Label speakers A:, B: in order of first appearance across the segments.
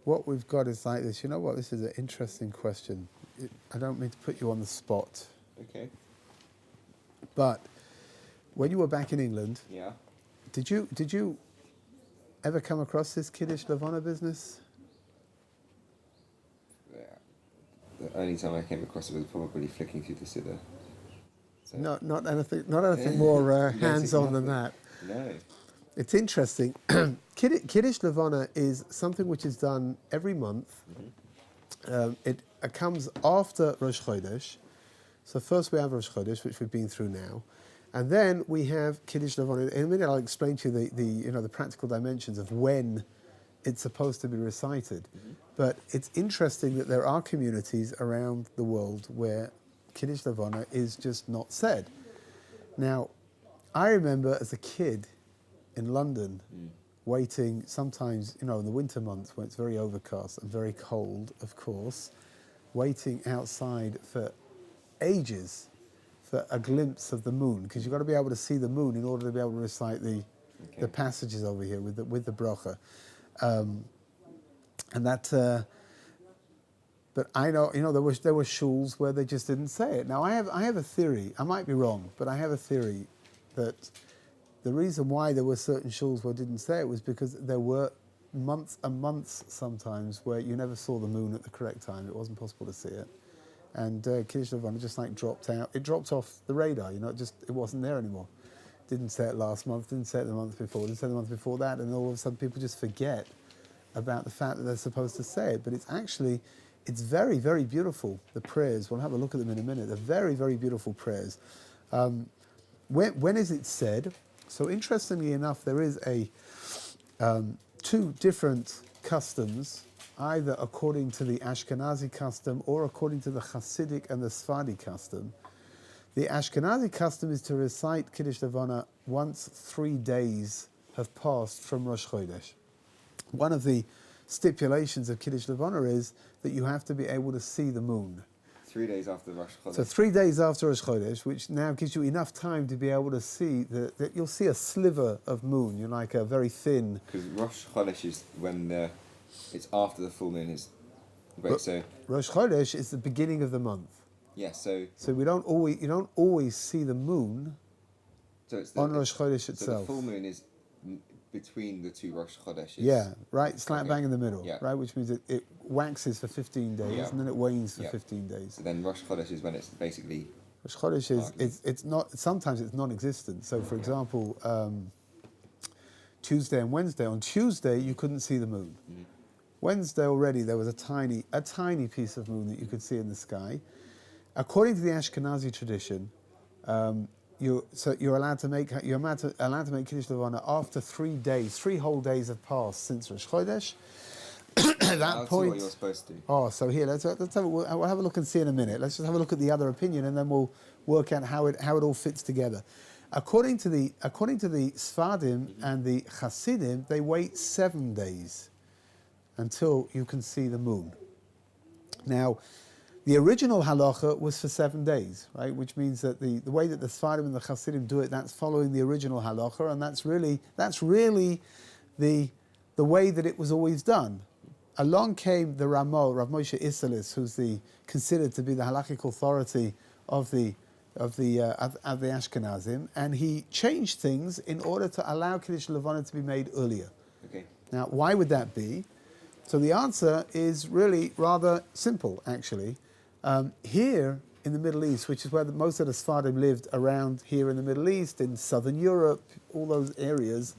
A: what we've got is like this. You know what? This is an interesting question. I don't mean to put you on the spot.
B: Okay.
A: But when you were back in England,
B: Yeah.
A: did you ever come across this Kiddush Levanah business?
B: Yeah. The only time I came across it was probably flicking through the Siddur. So.
A: Not anything more hands-on than that.
B: No.
A: It's interesting. Kiddush Levanah is something which is done every month. Mm-hmm. It comes after Rosh Chodesh. So first we have Rosh Chodesh, which we've been through now, and then we have Kiddush Levanah. In a minute, I'll explain to you the practical dimensions of when it's supposed to be recited. Mm-hmm. But it's interesting that there are communities around the world where Kiddush Levanah is just not said. Now, I remember as a kid in London, waiting sometimes, in the winter months when it's very overcast and very cold, of course, waiting outside for ages for a glimpse of the moon, because you've got to be able to see the moon in order to be able to recite the passages over here with the bracha. But I know, there were shuls where they just didn't say it. Now I have a theory. I might be wrong, but I have a theory that the reason why there were certain shuls where didn't say it was because there were months and months sometimes where you never saw the moon at the correct time. It wasn't possible to see it. And Kiddush Levanah just dropped out. It dropped off the radar, it wasn't there anymore. Didn't say it last month, didn't say it the month before, didn't say it the month before that, and all of a sudden people just forget about the fact that they're supposed to say it. But it's very, very beautiful, the prayers. We'll have a look at them in a minute. They're very, very beautiful prayers. When is it said? So interestingly enough, there is two different customs, either according to the Ashkenazi custom or according to the Hasidic and the Sephardi custom. The Ashkenazi custom is to recite Kiddush Levanah once 3 days have passed from Rosh Chodesh. One of the stipulations of Kiddush Levanah is that you have to be able to see the moon.
B: 3 days after Rosh Chodesh.
A: So 3 days after Rosh Chodesh, which now gives you enough time to be able to see that you'll see a sliver of moon. You're like a very thin.
B: Because Rosh Chodesh is when it's after the full moon is. So
A: Rosh Chodesh is the beginning of the month.
B: Yeah. So
A: you don't always see the moon.
B: So it's
A: on Rosh Chodesh itself.
B: So the full moon is between the two Rosh Chodeshes.
A: Yeah, right, slap bang in the middle,
B: yeah.
A: Right, which means it waxes for 15 days and then it wanes for 15 days.
B: So then Rosh Chodesh is when it's basically...
A: Rosh Chodesh is, it's not, sometimes it's non-existent. So for example, Tuesday and Wednesday. On Tuesday, you couldn't see the moon. Mm-hmm. Wednesday already, there was a tiny piece of moon that you could see in the sky. According to the Ashkenazi tradition, you're allowed to make Kiddush Levanah after 3 days. 3 whole days have passed since Rosh Chodesh. At that point,
B: what you're supposed to do.
A: Oh, so here we'll have a look and see in a minute. Let's just have a look at the other opinion, and then we'll work out how it all fits together. According to the Sephardim and the Hasidim, they wait 7 days until you can see the moon. Now, the original halacha was for 7 days, right? Which means that the way that the Sephardim and the Hasidim do it, that's following the original halacha, and that's really the way that it was always done. Along came the Ramo, Rav Moshe Isserles, who's considered to be the halakhic authority of the Ashkenazim, and he changed things in order to allow Kiddush Levanah to be made earlier.
B: Okay.
A: Now, why would that be? So the answer is really rather simple, actually. Here in the Middle East, which is where most of the Sephardim lived around here in the Middle East, in Southern Europe, all those areas,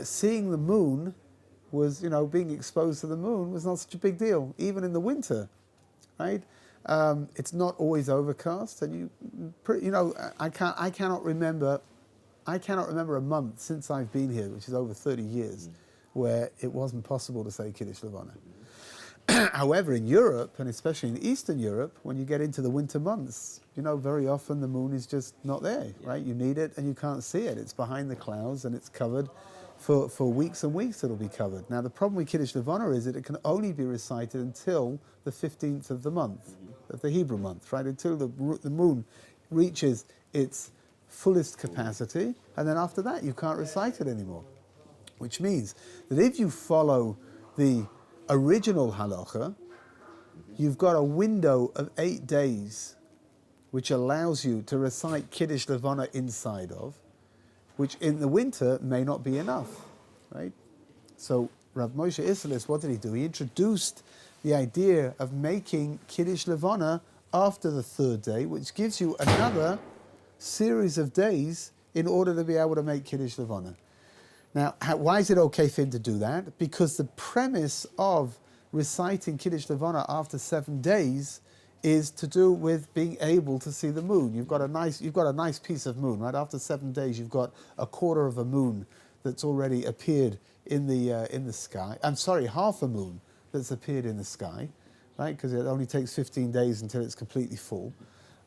A: seeing the moon was, being exposed to the moon was not such a big deal, even in the winter, right? It's not always overcast, and I cannot remember a month since I've been here, which is over 30 years, where it wasn't possible to say Kiddush Levanah. However, in Europe, and especially in Eastern Europe, when you get into the winter months, very often the moon is just not there, right? You need it and you can't see it. It's behind the clouds and it's covered for weeks and weeks. It'll be covered. Now, the problem with Kiddush Levanah is that it can only be recited until the 15th of the month, of the Hebrew month, right? Until the moon reaches its fullest capacity, and then after that you can't recite it anymore. Which means that if you follow the original halacha, you've got a window of 8 days which allows you to recite Kiddush Levanah inside of, which in the winter may not be enough, right? So Rav Moshe Isserles, what did he do? He introduced the idea of making Kiddush Levanah after the 3rd day, which gives you another series of days in order to be able to make Kiddush Levanah. Now, why is it okay for him to do that? Because the premise of reciting Kiddush Levanah after 7 days is to do with being able to see the moon. You've got a nice piece of moon, right? After 7 days, you've got a quarter of a moon that's already appeared in the sky. I'm sorry, half a moon that's appeared in the sky, right? Because it only takes 15 days until it's completely full.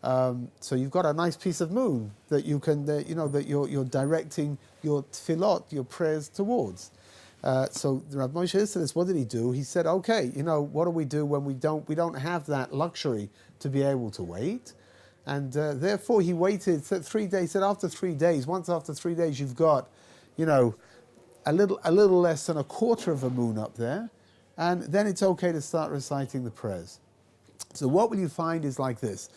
A: So you've got a nice piece of moon that you can, that you're directing your tefillot, your prayers towards. So Rav Moshe Isserles, what did he do? He said, okay, what do we do when we don't have that luxury to be able to wait? And therefore he waited 3 days. He said after 3 days, once after 3 days, you've got, a little less than a quarter of a moon up there, and then it's okay to start reciting the prayers. So what will you find is like this,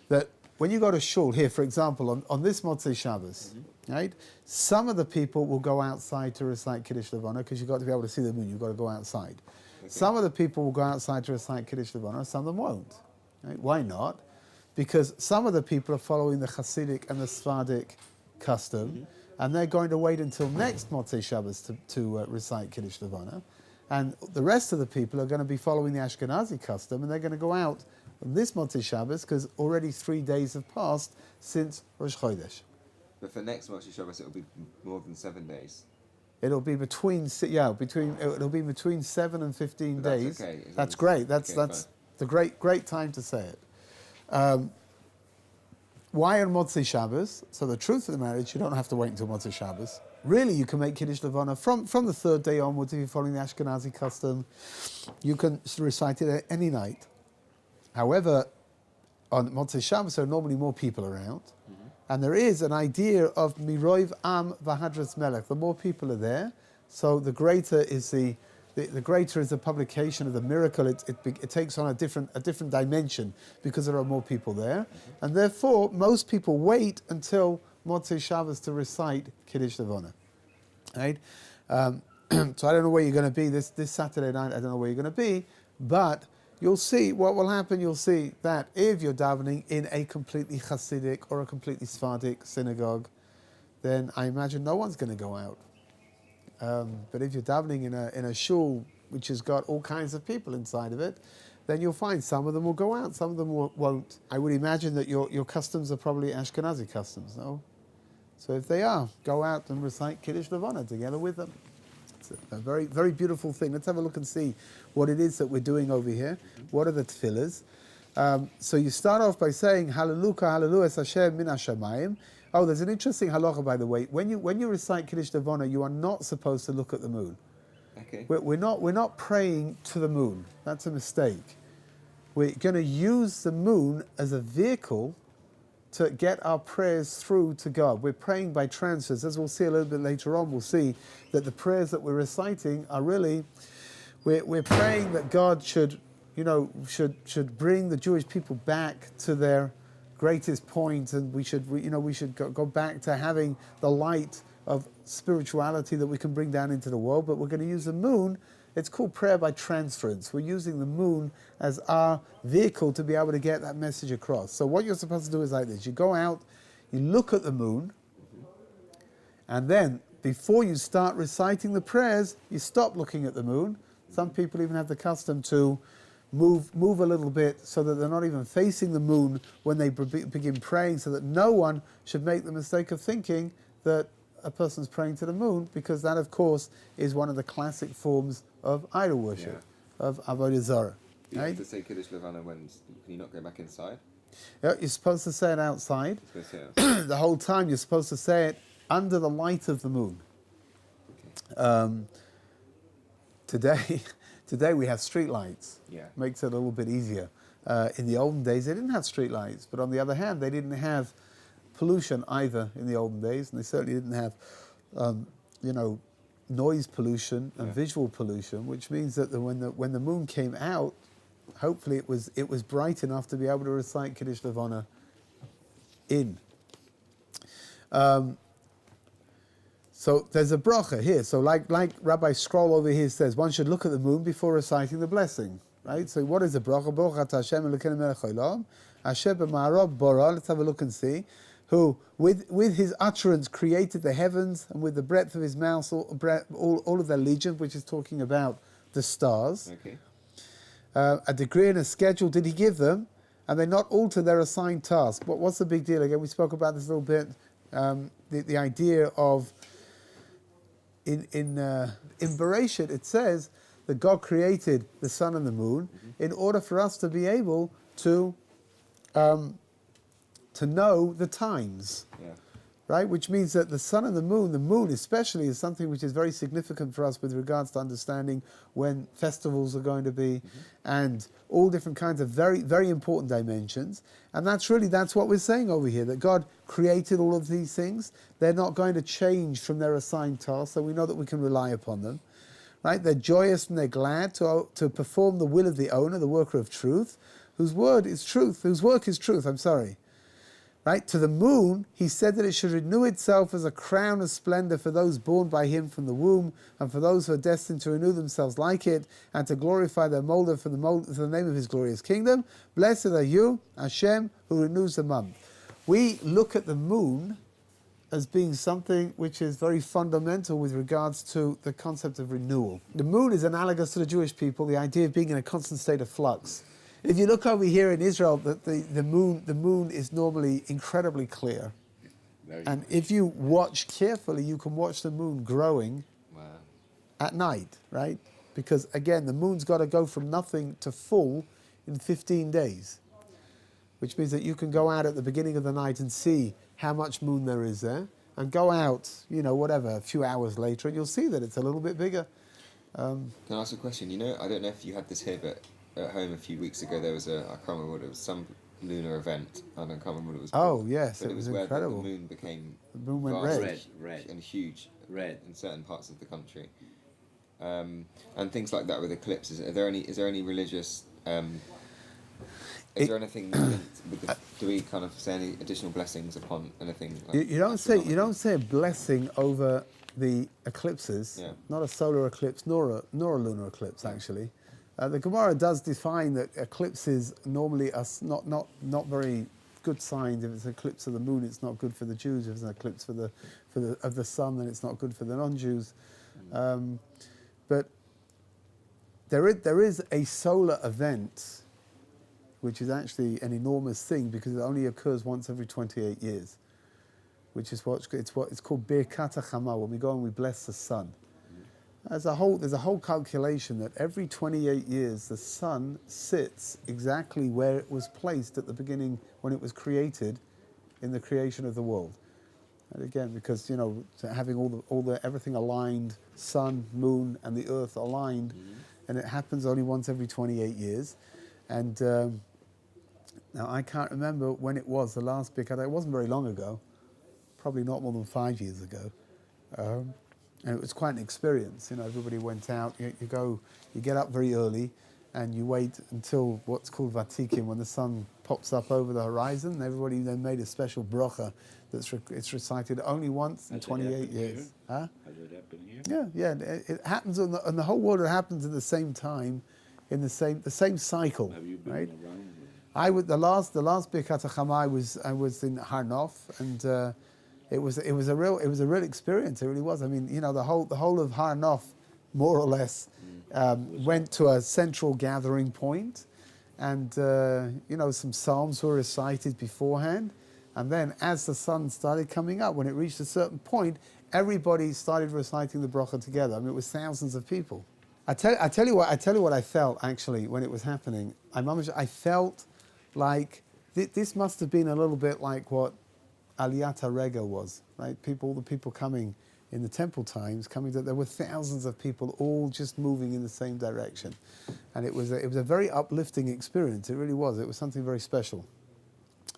A: that when you go to shul, here for example, on this Motzei Shabbos, right, some of the people will go outside to recite Kiddush Levanah because you've got to be able to see the moon, you've got to go outside. Okay. Some of the people will go outside to recite Kiddush Levanah, some of them won't. Right? Why not? Because some of the people are following the Hasidic and the Sephardic custom, and they're going to wait until next Motzei Shabbos to recite Kiddush Levanah, and the rest of the people are going to be following the Ashkenazi custom, and they're going to go out on this Motzei Shabbos because already 3 days have passed since Rosh Chodesh.
B: But for next Motzei Shabbos, it'll be more than 7 days.
A: It'll be between 7 and 15
B: But
A: days.
B: That's okay.
A: That's great. That's
B: fine.
A: the great time to say it. Why on Motzei Shabbos? So the truth of the matter is you don't have to wait until Motzei Shabbos. Really, you can make Kiddush Levanah from the 3rd day onwards if you're following the Ashkenazi custom. You can recite it at any night. However, on Motzei Shabbos there are normally more people around, and there is an idea of Miroiv Am V'Hadras Melech. The more people are there, so the greater is the greater is the publication of the miracle. It takes on a different dimension because there are more people there, and therefore most people wait until Motzei Shabbos to recite Kiddush Levanah. Right? So I don't know where you're going to be this Saturday night. I don't know where you're going to be, but you'll see what will happen. You'll see that if you're davening in a completely Hasidic or a completely Sephardic synagogue, then I imagine no one's going to go out. But if you're davening in a shul which has got all kinds of people inside of it, then you'll find some of them will go out, some of them won't. I would imagine that your customs are probably Ashkenazi customs, no? So if they are, go out and recite Kiddush Levanah together with them. It's a very, very beautiful thing. Let's have a look and see what it is that we're doing over here. What are the tefillahs? So you start off by saying, Hallelujah, Hallelujah, Hashem min hashamayim. Oh, there's an interesting halacha, by the way. When you recite Kiddush Levanah, you are not supposed to look at the moon.
B: Okay.
A: We're not praying to the moon. That's a mistake. We're going to use the moon as a vehicle to get our prayers through to God. We're praying by transfers. As we'll see a little bit later on, we'll see that the prayers that we're reciting are really, we're praying that God should bring the Jewish people back to their greatest point, and we should go back to having the light of spirituality that we can bring down into the world. But we're going to use the moon. It's called prayer by transference. We're using the moon as our vehicle to be able to get that message across. So what you're supposed to do is like this. You go out, you look at the moon, and then before you start reciting the prayers, you stop looking at the moon. Some people even have the custom to move a little bit so that they're not even facing the moon when they begin praying, so that no one should make the mistake of thinking that a person's praying to the moon, because that, of course, is one of the classic forms of idol worship, of Avodah Zarah.
B: You have to say Kiddush Levanah can you not go back inside?
A: Yeah, you're supposed to say it outside. The whole time you're supposed to say it under the light of the moon. Okay. Today we have street lights. Yeah. Makes it a little bit easier. In the olden days they didn't have street lights, but on the other hand they didn't have pollution either in the olden days, and they certainly didn't have noise pollution and visual pollution, which means that when the moon came out, hopefully it was bright enough to be able to recite Kiddush Levanah in. So there's a bracha here. So like Rabbi Scroll over here says, one should look at the moon before reciting the blessing, right? So what is the bracha? Baruch Hashem Elokeinu melech haolam, Asher b'ma'arav bara. Let's have a look and see. Who, with his utterance, created the heavens, and with the breadth of his mouth, all of their legion, which is talking about the stars.
B: Okay.
A: A degree and a schedule did he give them, and they not alter their assigned task. But what's the big deal? Again, we spoke about this a little bit. The idea of in Bereshit, it says that God created the sun and the moon in order for us to be able to know the times, right? Which means that the sun and the moon especially, is something which is very significant for us with regards to understanding when festivals are going to be, and all different kinds of very, very important dimensions. And that's what we're saying over here, that God created all of these things. They're not going to change from their assigned tasks, so we know that we can rely upon them, right? They're joyous and they're glad to perform the will of the owner, the worker of truth, whose work is truth, right? To the moon, he said that it should renew itself as a crown of splendor for those born by him from the womb, and for those who are destined to renew themselves like it, and to glorify their molder for the name of his glorious kingdom. Blessed are you, Hashem, who renews the month. We look at the moon as being something which is very fundamental with regards to the concept of renewal. The moon is analogous to the Jewish people, the idea of being in a constant state of flux. If you look over here in Israel, the moon is normally incredibly clear. And if you watch carefully, you can watch the moon growing at night, right? Because again, the moon's got to go from nothing to full in 15 days, which means that you can go out at the beginning of the night and see how much moon there is there, and go out, a few hours later, and you'll see that it's a little bit bigger.
B: Can I ask a question? I don't know if you had this here, but at home a few weeks ago there was I can't remember what it was, some lunar event, and I can't remember what it was called.
A: Oh yes,
B: but
A: it was
B: where
A: incredible.
B: The moon became
A: went
B: red and huge in certain parts of the country, and things like that with eclipses. Is there any religious? Is there anything linked with do we kind of say any additional blessings upon anything?
A: You don't say a blessing over the eclipses. Yeah. Not a solar eclipse nor a lunar eclipse actually. The Gemara does define that eclipses normally are not very good signs. If it's an eclipse of the moon, it's not good for the Jews. If it's an eclipse of the sun, then it's not good for the non-Jews. But there is a solar event, which is actually an enormous thing because it only occurs once every 28 years, which is it's called Birkat HaChama, when we go and we bless the sun. There's a whole calculation that every 28 years the sun sits exactly where it was placed at the beginning when it was created, in the creation of the world. And again, because having everything aligned, sun, moon, and the earth aligned, and it happens only once every 28 years. And now I can't remember when it was the last big. It wasn't very long ago, probably not more than 5 years ago. And it was quite an experience. Everybody went out. You get up very early, and you wait until what's called Vatikim, when the sun pops up over the horizon. And everybody then made a special bracha it's recited only once in 28 years. Huh?
C: Has it happened here?
A: Yeah. It happens on the whole world. It happens at the same time, in the same cycle.
C: Have you been
A: right?
C: around?
A: The last Birkat HaChama I was in Har Nof, and. It was a real experience. It really was. I mean, the whole of Har Nof, more or less, went to a central gathering point, and some psalms were recited beforehand, and then as the sun started coming up, when it reached a certain point, everybody started reciting the bracha together. I mean, it was thousands of people. I tell you what I felt actually when it was happening. I felt like this must have been a little bit like what Aliyat HaRega was, right? All the people coming in the temple times, there were thousands of people all just moving in the same direction. And it was a very uplifting experience. It really was. It was something very special.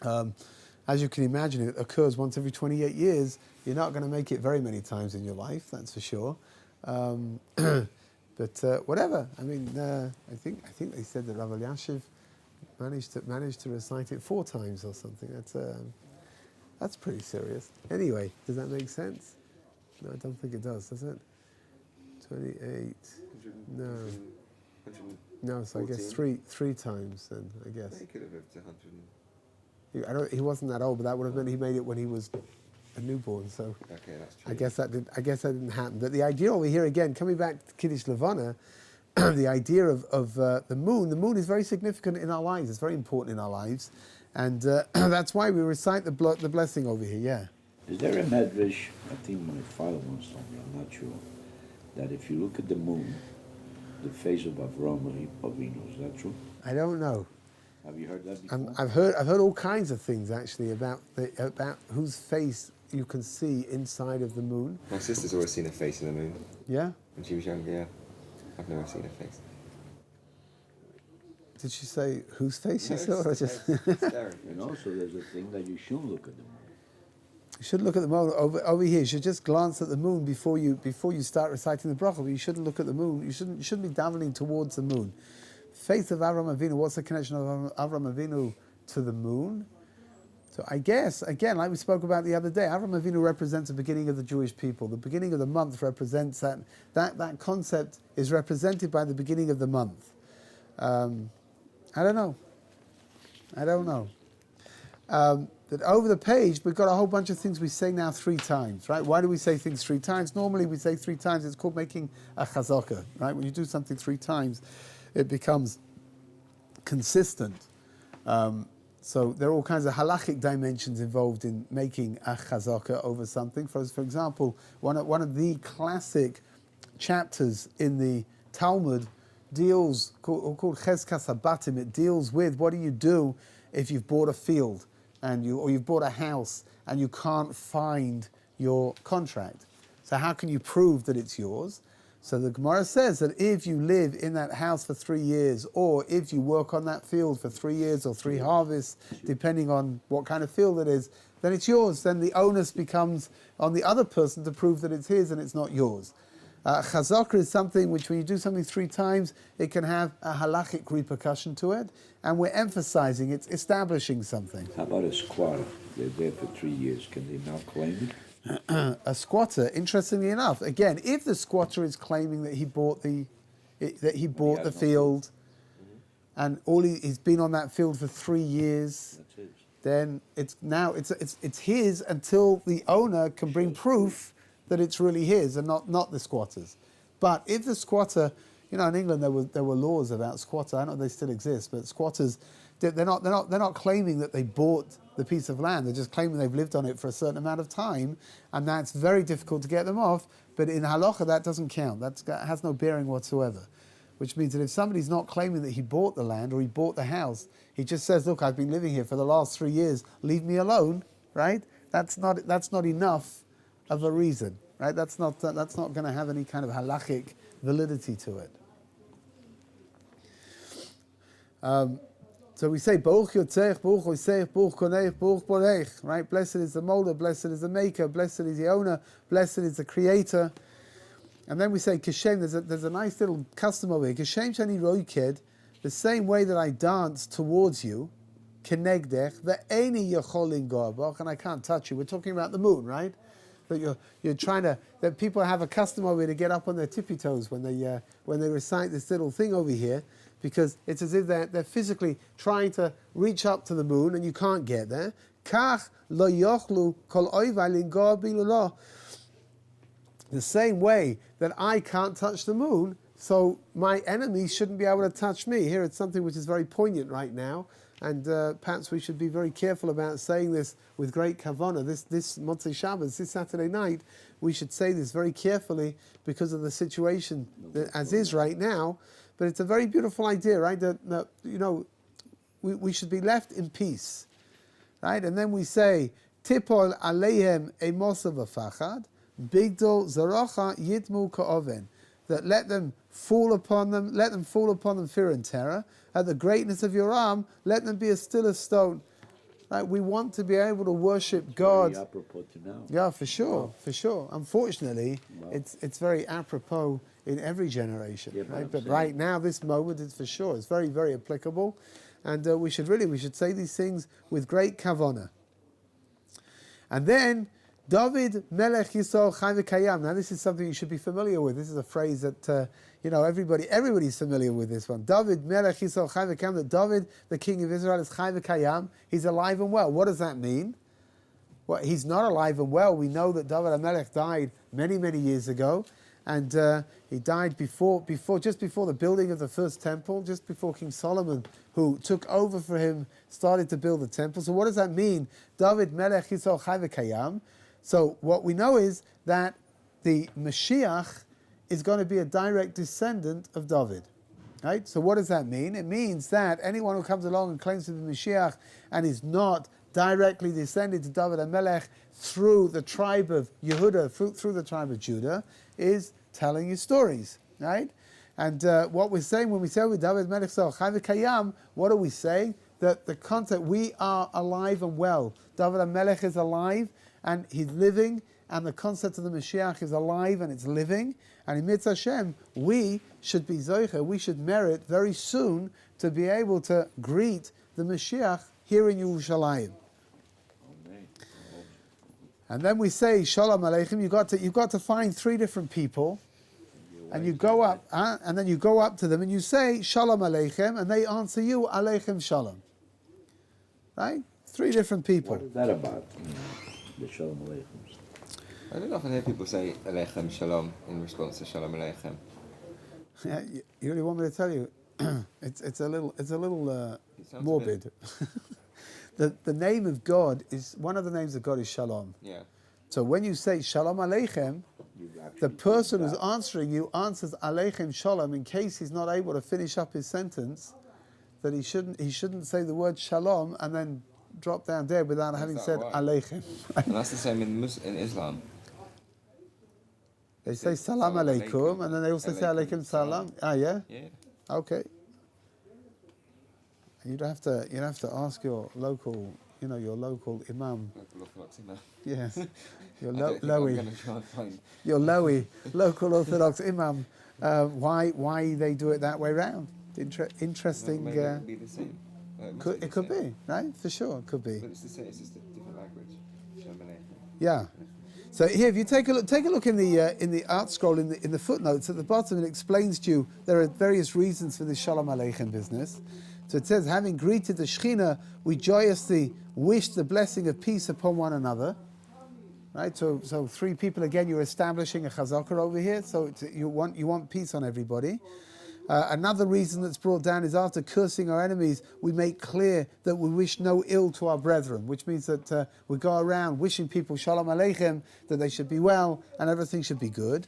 A: As you can imagine, it occurs once every 28 years. You're not going to make it very many times in your life, that's for sure. But whatever. I mean, I think they said that Rabbi Yashiv managed to recite it 4 times or something. That's pretty serious. Anyway, does that make sense? No, I don't think it does it? 28. No. No, so I guess three times then, I guess.
B: He could have lived to 100.
A: He wasn't that old, but that would have meant he made it when he was a newborn, so
B: Okay, that's true.
A: I guess that didn't happen. But the idea over here again, coming back to Kiddush Levanah, the idea of the moon is very significant in our lives. It's very important in our lives, and that's why we recite the blessing over here. Yeah.
C: Is there a medrash? I think my father once told me. I'm not sure. That if you look at the moon, the face of Avraham Avinu, is that true?
A: I don't know.
C: Have you heard that before?
A: I've heard all kinds of things actually about whose face you can see inside of the moon.
B: My sister's always seen a face in the moon.
A: Yeah?
B: When she was younger, yeah. I've never seen a face.
A: Did she say whose face she saw? Or just
C: And also there's a thing that you shouldn't look at the moon.
A: You should look at the moon over here. You should just glance at the moon before you start reciting the bracha. But you shouldn't look at the moon. You shouldn't be davening towards the moon. Faith of Avraham Avinu. What's the connection of Avraham Avinu to the moon? So I guess again, like we spoke about the other day, Avraham Avinu represents the beginning of the Jewish people. The beginning of the month represents that concept is represented by the beginning of the month. I don't know. That over the page, we've got a whole bunch of things we say now 3 times, right? Why do we say things 3 times? Normally we say 3 times, it's called making a chazaka, right? When you do something 3 times, it becomes consistent. So there are all kinds of halachic dimensions involved in making a chazaka over something. For example, one of the classic chapters in the Talmud called Chezkas Habatim. It deals with what do you do if you've bought a field or you've bought a house and you can't find your contract. So how can you prove that it's yours? So the Gemara says that if you live in that house for 3 years, or if you work on that field for 3 years or 3 harvests, depending on what kind of field it is, then it's yours. Then the onus becomes on the other person to prove that it's his and it's not yours. Chazaka is something which, when you do something 3 times, it can have a halachic repercussion to it, and we're emphasizing it's establishing something.
C: How about a squatter? They're there for 3 years. Can they now claim it?
A: A squatter, interestingly enough, again, if the squatter is claiming that he bought the field, and he's been on that field for 3 years, then it's his until the owner can bring proof that it's really his and not the squatter's. But if the squatter, in England there were laws about squatters. I don't know if they still exist, but squatters, they're not claiming that they bought the piece of land. They're just claiming they've lived on it for a certain amount of time, and that's very difficult to get them off. But in halacha, that doesn't count. That has no bearing whatsoever. Which means that if somebody's not claiming that he bought the land or he bought the house, he just says, "Look, I've been living here for the last 3 years. Leave me alone." Right? That's not enough of a reason. Right? That's not going to have any kind of halachic validity to it. So we say, Baruch Yotzech, Baruch Hoseich, Baruch Konech, Baruch Borech, right? Blessed is the molder, blessed is the maker, blessed is the owner, blessed is the creator. And then we say, Kishem, there's a nice little custom over here. Kishem Shani Roiked, the same way that I dance towards you, Kenegdech, Ve'eni Yacholin Garbach, and I can't touch you. We're talking about the moon, right? That you're trying to, that people have a custom over here to get up on their tippy toes when they recite this little thing over here, because it's as if they're physically trying to reach up to the moon and you can't get there. Kach lo yochlu kol oivai lingoa bilulah. The same way that I can't touch the moon, so my enemies shouldn't be able to touch me. Here it's something which is very poignant right now, and perhaps we should be very careful about saying this with great kavanah. This Motzei Shabbos, this Saturday night, we should say this very carefully because of the situation as is right now. But it's a very beautiful idea, right? That we should be left in peace, right? And then we say, Tipol aleihem emosav v'fachad, bigdol zaracha yitmu ka'oven. That let them fall upon them fear and terror. At the greatness of your arm, let them be as still as stone. Right? We want to be able to worship God.
C: Very apropos to now.
A: Yeah, for sure, for sure. Unfortunately,
C: Wow.
A: it's very apropos in every generation,
C: Yeah, but
A: right?
C: I'm
A: But
C: saying-
A: right now, this moment is for sure. It's very, very applicable, and we should say these things with great kavanah. And then David Melech Yisrael Chai V'Kayam. Now, this is something you should be familiar with. This is a phrase that everybody's familiar with this one. David Melech Yisrael Chai V'Kayam. That David, the king of Israel, is Chai V'Kayam. He's alive and well. What does that mean? Well, he's not alive and well. We know that David HaMelech died many, many years ago, and he died just before the building of the first temple, just before King Solomon, who took over for him, started to build the temple. So what does that mean? David Melech Yisrael Chai V'Kayam. So what we know is that the Mashiach is going to be a direct descendant of David. Right? So what does that mean? It means that anyone who comes along and claims to be Mashiach and is not directly descended to David HaMelech through the tribe of Yehuda, through the tribe of Judah, is telling you stories, right? And what we're saying when we say with David HaMelech Chai V'Kayam, what are we saying? That the concept, we are alive and well. David HaMelech is alive and he's living, and the concept of the Mashiach is alive and it's living. And in Mitzvah Hashem, we should be Zoicha, we should merit very soon to be able to greet the Mashiach here in Yerushalayim. And then we say Shalom Aleichem. You've got to find three different people, and you go up, and then you go up to them and you say Shalom Aleichem, and they answer you Aleichem Shalom. Right? Three different people.
C: What is that about? The Shalom Aleichem.
B: I don't often hear people say Aleichem Shalom in response to Shalom Aleichem.
A: Yeah, you really want me to tell you? it's a little
B: It sounds
A: morbid. The name of God is, one of the names of God is Shalom.
B: Yeah.
A: So when you say Shalom Aleichem, the person who's answering you answers Aleichem Shalom in case he's not able to finish up his sentence, that he shouldn't say the word Shalom and then drop down dead without having said
B: right?
A: Aleichem.
B: And that's the same in Islam.
A: They say Salam Aleikum and then they also say Aleikum Salam. Ah, yeah?
B: Yeah.
A: Okay. You'd have to ask your local imam.
B: Local Orthodox Imam.
A: Yes, your
B: I don't think I'm
A: Lowy,
B: going to try and find.
A: your Lowy, local Orthodox imam. Why they do it that way round? Interesting.
B: Maybe it would be the same.
A: It could be, right? For sure, it could be.
B: But it's the same. It's just a different language. Shalom Aleichem.
A: Yeah. So here, if you take a look in the art scroll in the footnotes at the bottom, it explains to you there are various reasons for this Shalom Aleichem business. So it says, having greeted the Shekhinah, we joyously wish the blessing of peace upon one another. Right. So three people again. You're establishing a chazakah over here. So you want peace on everybody. Another reason that's brought down is after cursing our enemies, we make clear that we wish no ill to our brethren, which means that we go around wishing people Shalom Aleichem, that they should be well and everything should be good.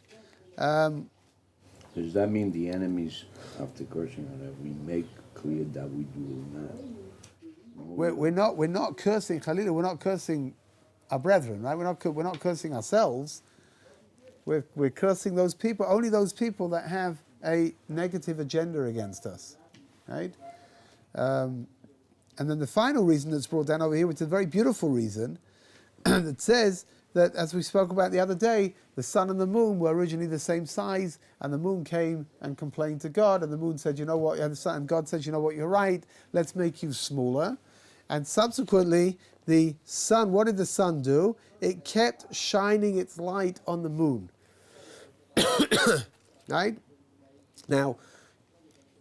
C: Does that mean the enemies, after cursing, that we make clear that we do not?
A: We're not cursing Khalila. We're not cursing our brethren, right? We're not cursing ourselves. We're cursing those people. Only those people that have a negative agenda against us, right? And then the final reason that's brought down over here, which is a very beautiful reason, that says that, as we spoke about the other day, the sun and the moon were originally the same size, and the moon came and complained to God, and the moon said, you know what, and God says, you know what, you're right, let's make you smaller. And subsequently, the sun, what did the sun do? It kept shining its light on the moon. Right? Now,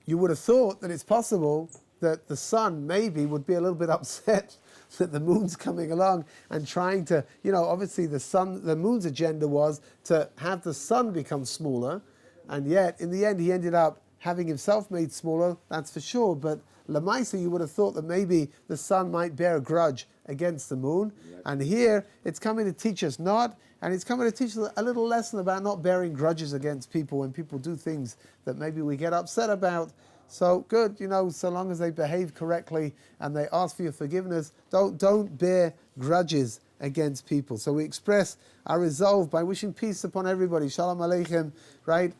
A: you would have thought that it's possible that the sun maybe would be a little bit upset that the moon's coming along and trying to, obviously the moon's agenda was to have the sun become smaller, and yet in the end he ended up having himself made smaller, that's for sure. But Lamaisa, you would have thought that maybe the sun might bear a grudge against the moon. And here it's coming to teach us not, and it's coming to teach us a little lesson about not bearing grudges against people when people do things that maybe we get upset about. So good, so long as they behave correctly and they ask for your forgiveness, don't bear grudges against people. So we express our resolve by wishing peace upon everybody. Shalom Aleichem, right?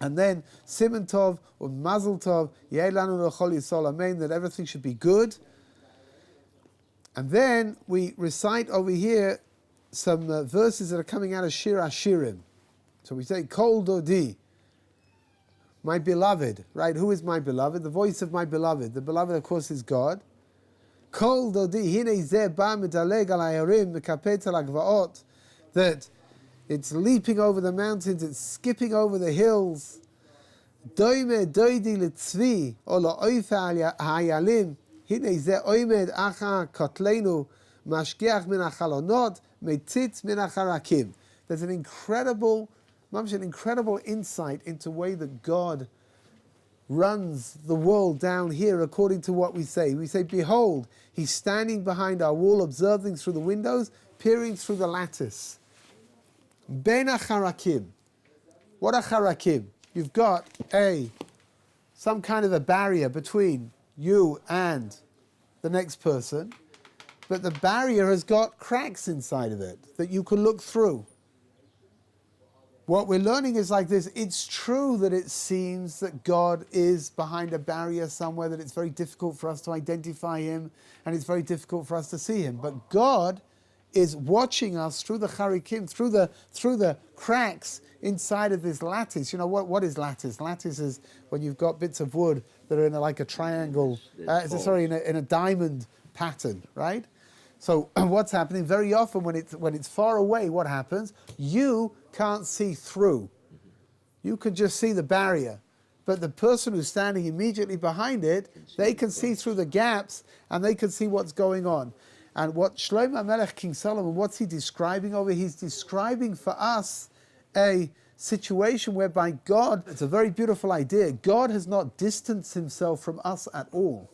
A: And then Siman Tov or Mazel Tov, Yeh Lanu L'Chol Yisrael Amen, that everything should be good. And then we recite over here some verses that are coming out of Shir HaShirim. So we say, Kol Dodi, my beloved, right? Who is my beloved? The voice of my beloved. The beloved, of course, is God. Kol Dodi, hine zeh ba medaleg al hayarim, mekapet al hagvaot, that it's leaping over the mountains, it's skipping over the hills. Doime doidi letzvi, o la'oife al hayalim, hine zeh oimed acha kotlenu, mashgiach min hachalonot, metzitz min hacharakim. There's an incredible insight into the way that God runs the world down here according to what we say. We say, behold, he's standing behind our wall, observing through the windows, peering through the lattice. Ben acharakim. What are charakim? You've got some kind of a barrier between you and the next person, but the barrier has got cracks inside of it that you can look through. What we're learning is like this. It's true that it seems that God is behind a barrier somewhere, that it's very difficult for us to identify him, and it's very difficult for us to see him. But God is watching us through the charikim, through the cracks inside of this lattice. You know, what is lattice? Lattice is when you've got bits of wood that are in like a triangle, in a diamond pattern, right? So what's happening very often when it's far away, what happens? You can't see through. You can just see the barrier. But the person who's standing immediately behind it, they can see through the gaps and they can see what's going on. And what Shlomo Melech, King Solomon, what's he describing over? He's describing for us a situation whereby God, it's a very beautiful idea, God has not distanced himself from us at all.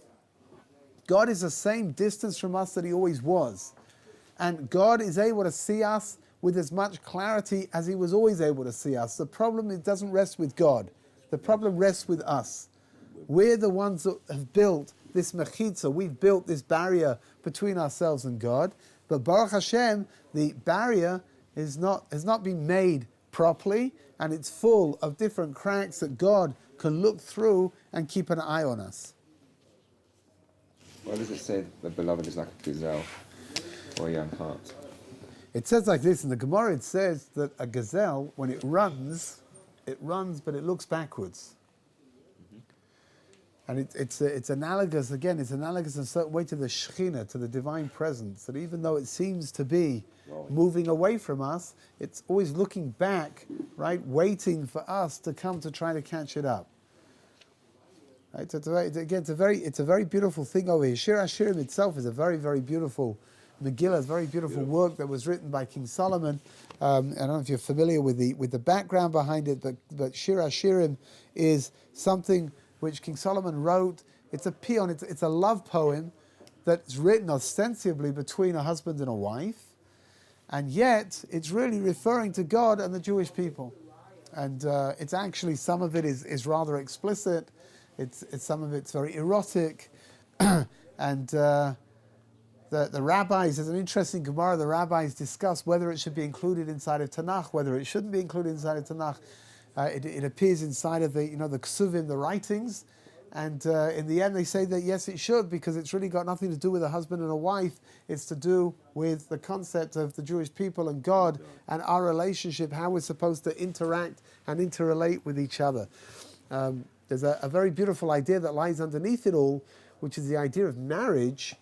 A: God is the same distance from us that he always was. And God is able to see us with as much clarity as he was always able to see us. The problem, it doesn't rest with God. The problem rests with us. We're the ones that have built this mechitza. We've built this barrier between ourselves and God. But Baruch Hashem, the barrier has not been made properly, and it's full of different cracks that God can look through and keep an eye on us.
B: Why does it say the beloved is like a gazelle or a young hart?
A: It says like this in the Gemara. It says that a gazelle, when it runs, but it looks backwards. And it's analogous, again, it's analogous in a certain way to the Shekhinah, to the divine presence, that even though it seems to be moving away from us, it's always looking back, right, waiting for us to come to try to catch it up. Right? So it's a very beautiful thing over here. Shir HaShirim itself is a very, very beautiful Megillah, a very beautiful work that was written by King Solomon. I don't know if you're familiar with the background behind it, but Shir HaShirim is something which King Solomon wrote. It's a paean, it's a love poem that's written ostensibly between a husband and a wife, and yet it's really referring to God and the Jewish people. And it's actually, some of it is rather explicit. It's some of it's very erotic, and the rabbis, there's an interesting Gemara. The rabbis discuss whether it should be included inside of Tanakh, whether it shouldn't be included inside of Tanakh. It appears inside of the Ksuvim, the writings, and in the end they say that yes, it should, because it's really got nothing to do with a husband and a wife. It's to do with the concept of the Jewish people and God and our relationship, how we're supposed to interact and interrelate with each other. There's a very beautiful idea that lies underneath it all, which is the idea of marriage,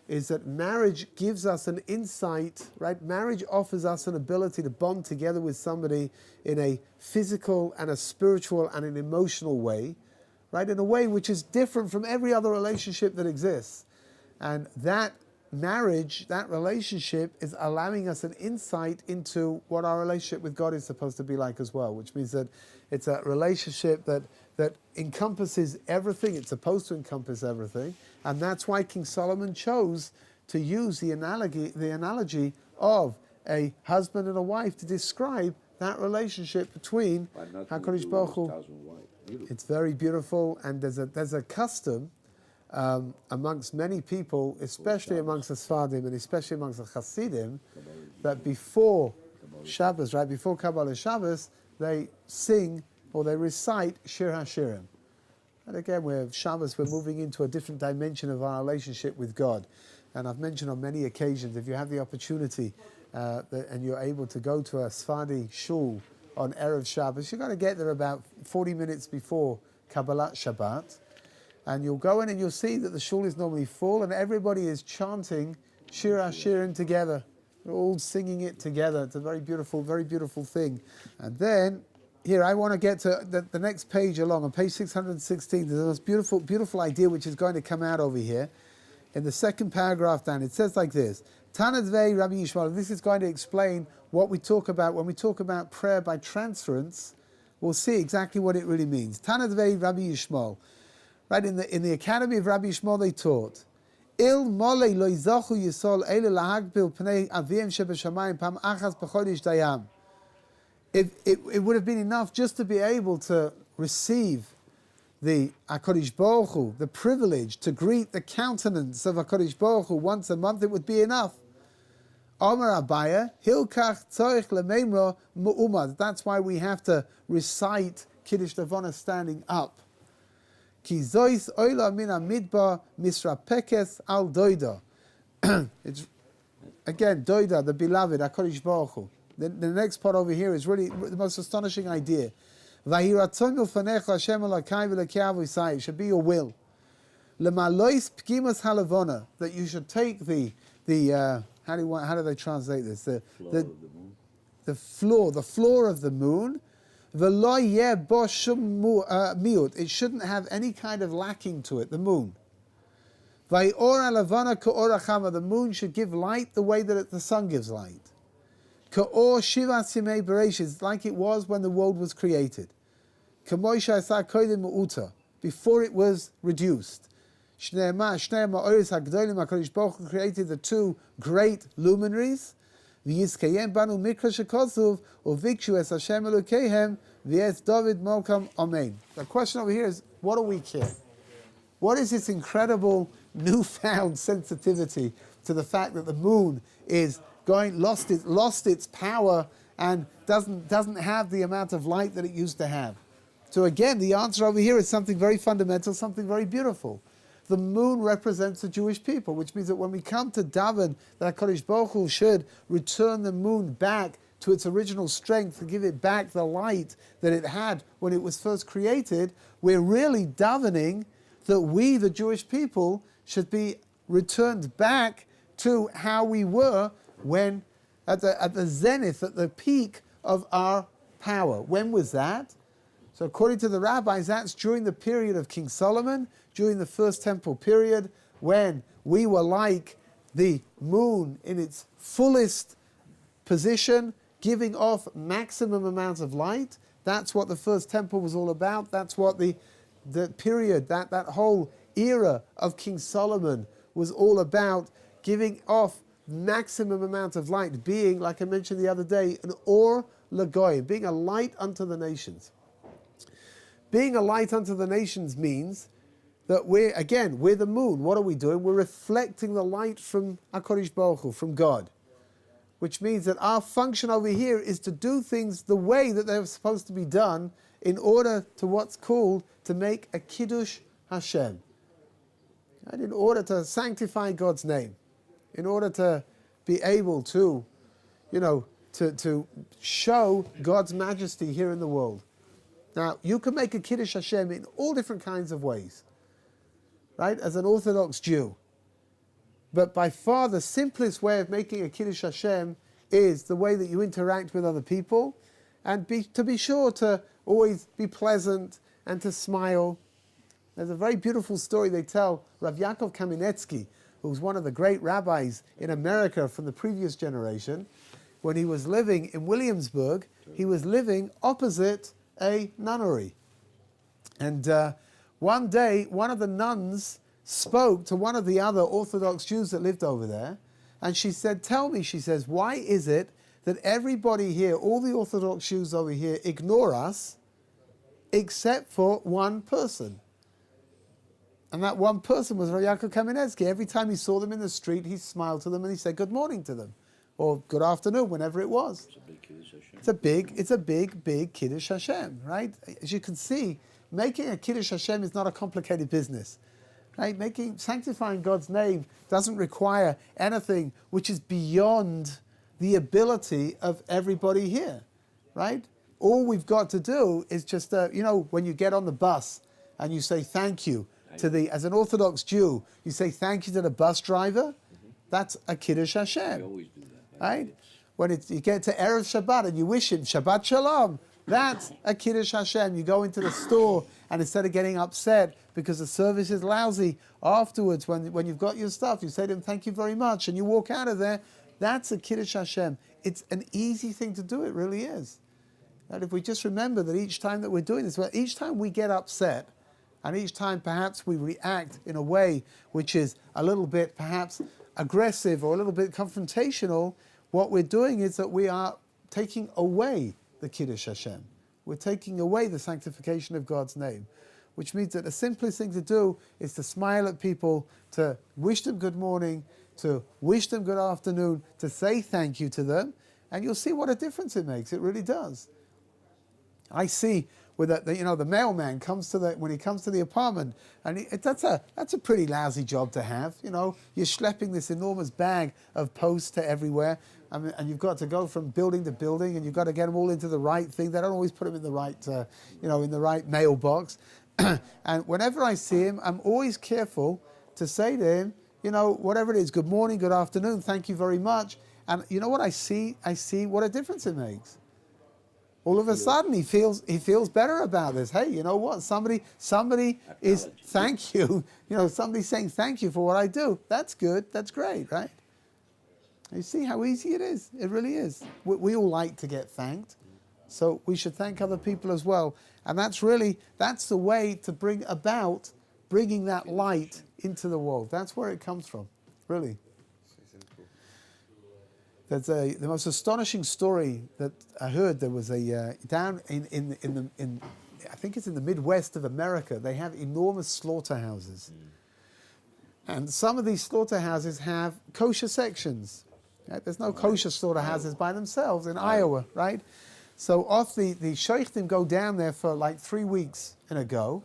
A: is that marriage gives us an insight, right? Marriage offers us an ability to bond together with somebody in a physical and a spiritual and an emotional way, right? In a way which is different from every other relationship that exists. And that marriage, that relationship, is allowing us an insight into what our relationship with God is supposed to be like as well, which means that it's a relationship that encompasses everything. It's supposed to encompass everything. And that's why King Solomon chose to use the analogy of a husband and a wife to describe that relationship between HaKadosh Baruch Hu. It's very beautiful, and there's a custom amongst many people, especially amongst the Sfardim and especially amongst the Hasidim, that before Shabbos, right, before Kabbalah Shabbos, they sing or they recite Shir HaShirim. And again, Shabbos, we're moving into a different dimension of our relationship with God. and I've mentioned on many occasions, if you have the opportunity and you're able to go to a Sephardi shul on Erev Shabbos, you're going to get there about 40 minutes before Kabbalat Shabbat, and you'll go in and you'll see that the shul is normally full and everybody is chanting Shir HaShirim together. They're all singing it together. It's a very beautiful thing. And then, here, I want to get to the next page along, on page 616. There's this beautiful idea which is going to come out over here. In the second paragraph down, it says like this. Tanadvei Rabbi Yishmael. This is going to explain what we talk about when we talk about prayer by transference. We'll see exactly what it really means. Tanadvei Rabbi Yishmael. Right, in the Academy of Rabbi Yishmael they taught, Il mole lo yizachu yisol ele lahagbil pnei avim shebeshamayim pam achas b'chodesh dayam. It would have been enough just to be able to receive the HaKadosh Baruch Hu, the privilege to greet the countenance of HaKadosh Baruch Hu once a month, it would be enough. Omer Abaya, Hilkach tzorich lemeimro mu'umad. That's why we have to recite Kiddush Levanah standing up. Ki zois oila min midbar misrapekes al doida. It's again doida, the beloved HaKadosh Baruch Hu. The next part over here is really the most astonishing idea. Vahiratzon milfanecha Hashem Elokai v'Elokei Avosai should be your will. Lemalois pgimas halavona, that you should take the how do they translate this? The floor of the moon. V'lo yeh bo shum miut. It shouldn't have any kind of lacking to it. The moon. Vayor halavona ka'or hachama. The moon should give light the way that the sun gives light. Ka'or shivas yemei bereshis, like it was when the world was created. K'moisha asa kodim mu'uta, before it was reduced. Shnei ma'oris hagdolim HaKadosh Baruch Hu created the two great luminaries. V'yizkayem banu mikra shekosuv uvikshu es Hashem Elokeihem v'es David Malkah Amen. The question over here is, what do we care? What is this incredible newfound sensitivity to the fact that the moon is lost its power and doesn't have the amount of light that it used to have? So again, the answer over here is something very fundamental, something very beautiful. The moon represents the Jewish people, which means that when we come to daven, that HaKadosh Baruch Hu should return the moon back to its original strength and give it back the light that it had when it was first created, we're really davening that we, the Jewish people, should be returned back to how we were when at the zenith, at the peak of our power. When was that? So according to the rabbis, that's during the period of King Solomon, during the First Temple period, when we were like the moon in its fullest position, giving off maximum amounts of light. That's what the First Temple was all about. That's what the period, that whole era of King Solomon was all about, giving off maximum amount of light, being, like I mentioned the other day, an or lagoyim, being a light unto the nations. Being a light unto the nations means that we're the moon. What are we doing? We're reflecting the light from HaKadosh Baruch Hu, from God. Which means that our function over here is to do things the way that they're supposed to be done in order to what's called to make a Kiddush Hashem. And in order to sanctify God's name. In order to be able to, to show God's majesty here in the world. Now, you can make a Kiddush Hashem in all different kinds of ways, right, as an Orthodox Jew. But by far the simplest way of making a Kiddush Hashem is the way that you interact with other people, and to be sure to always be pleasant and to smile. There's a very beautiful story they tell. Rav Yaakov Kamenetsky, who was one of the great rabbis in America from the previous generation, when he was living in Williamsburg, he was living opposite a nunnery. And one day, one of the nuns spoke to one of the other Orthodox Jews that lived over there, and she said, tell me, she says, why is it that everybody here, all the Orthodox Jews over here, ignore us, except for one person? And that one person was Rav Yaakov Kamenetsky. Every time he saw them in the street, he smiled to them and he said good morning to them, or good afternoon, whenever it was. It's a big Kiddush Hashem, right? As you can see, making a Kiddush Hashem is not a complicated business. Right? Sanctifying God's name doesn't require anything which is beyond the ability of everybody here, right? All we've got to do is just, when you get on the bus and you say thank you as an Orthodox Jew, you say thank you to the bus driver. That's a Kiddush Hashem.
C: I always do that.
A: Right? When you get to Erev Shabbat and you wish him Shabbat Shalom, that's a Kiddush Hashem. You go into the store and instead of getting upset because the service is lousy, afterwards when you've got your stuff, you say to him, thank you very much, and you walk out of there. That's a Kiddush Hashem. It's an easy thing to do, it really is. And if we just remember that each time that we're doing this, each time we get upset, and each time perhaps we react in a way which is a little bit perhaps aggressive or a little bit confrontational, what we're doing is that we are taking away the Kiddush Hashem. We're taking away the sanctification of God's name, which means that the simplest thing to do is to smile at people, to wish them good morning, to wish them good afternoon, to say thank you to them, and you'll see what a difference it makes. It really does. I see with the mailman when he comes to the apartment, and that's a pretty lousy job to have. You're schlepping this enormous bag of posts to everywhere, and you've got to go from building to building, and you've got to get them all into the right thing. They don't always put them in the right, in the right mailbox. And whenever I see him, I'm always careful to say to him, whatever it is, good morning, good afternoon, thank you very much. And you know what I see? I see what a difference it makes. All of a sudden, he feels better about this. Hey, you know what? Somebody is thank you. Somebody's saying thank you for what I do. That's good. That's great, right? You see how easy it is. It really is. We all like to get thanked, so we should thank other people as well. And that's the way to bringing that light into the world. That's where it comes from, really. There's the most astonishing story that I heard. There was down in I think it's in the Midwest of America. They have enormous slaughterhouses, and some of these slaughterhouses have kosher sections. Right? There's no kosher slaughterhouses by themselves in Iowa, right? So off the sheikhtim go down there for like 3 weeks in a go,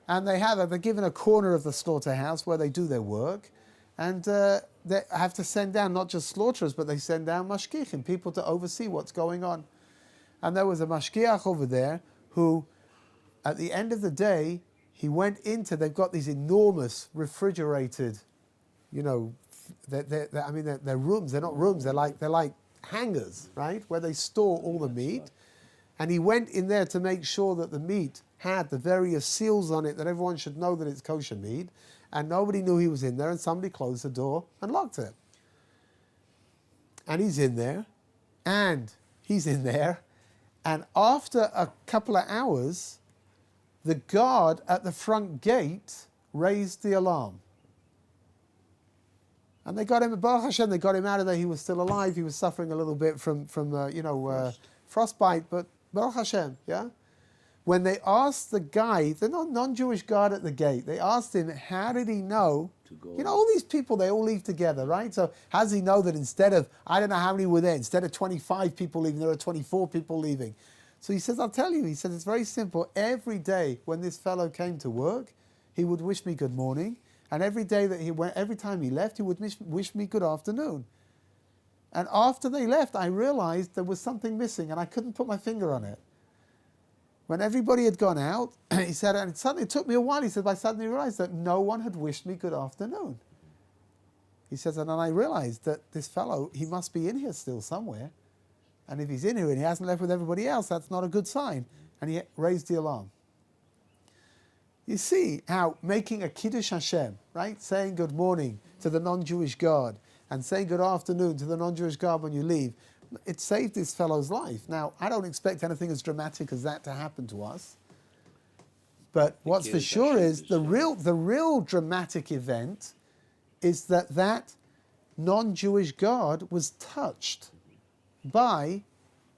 A: and they're given a corner of the slaughterhouse where they do their work, and they have to send down not just slaughterers, but they send down mashgichim, people to oversee what's going on. And there was a mashgiach over there who, at the end of the day, they've got these enormous refrigerated, they're rooms. They're not rooms. They're like hangars, right, where they store all the meat. And he went in there to make sure that the meat had the various seals on it that everyone should know that it's kosher meat. And nobody knew he was in there, and somebody closed the door and locked it. And he's in there, and after a couple of hours, the guard at the front gate raised the alarm. And they got him, Baruch Hashem, they got him out of there. He was still alive. He was suffering a little bit from frostbite, but Baruch Hashem, yeah? When they asked the guy, the non-Jewish guard at the gate, they asked him, how did he know? All these people, they all leave together, right? So how does he know that instead of, I don't know how many were there, instead of 25 people leaving, there are 24 people leaving? So he says, I'll tell you. He says, it's very simple. Every day when this fellow came to work, he would wish me good morning. And every time he left, he would wish me good afternoon. And after they left, I realized there was something missing, and I couldn't put my finger on it. When everybody had gone out, he said, and it took me a while, he said, I suddenly realized that no one had wished me good afternoon. He says, and then I realized that this fellow, he must be in here still somewhere. And if he's in here and he hasn't left with everybody else, that's not a good sign. And he raised the alarm. You see how making a Kiddush Hashem, right, saying good morning to the non-Jewish guard and saying good afternoon to the non-Jewish guard when you leave, it saved this fellow's life. Now, I don't expect anything as dramatic as that to happen to us. But what's for sure is the real dramatic event is that non-Jewish guard was touched by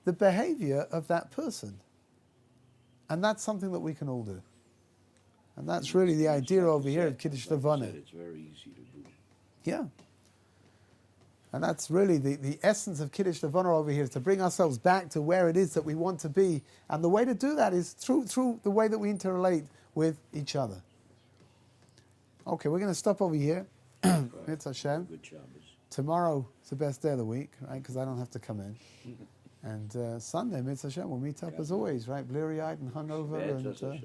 A: the behavior of that person. And that's something that we can all do. And that's really the idea over here at Kiddush Levanah.
C: It's very easy to do.
A: Yeah. And that's really the essence of Kiddush Levanah over here, is to bring ourselves back to where it is that we want to be. And the way to do that is through the way that we interrelate with each other. Okay, we're going to stop over here. Mitzvah Hashem.
C: Good Shabbos.
A: Tomorrow is the best day of the week, right? Because I don't have to come in. And Sunday, Mitzvah Hashem, we'll meet up as always, right? Bleary-eyed and hungover.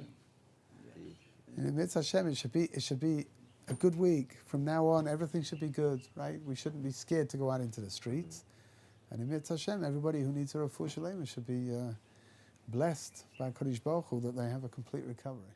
A: And Mitzvah Hashem, it should be a good week. From now on, everything should be good, right? We shouldn't be scared to go out into the streets. And in Mitzvah Hashem, everybody who needs a refuah shalema should be blessed by Kodesh Baruch Hu that they have a complete recovery.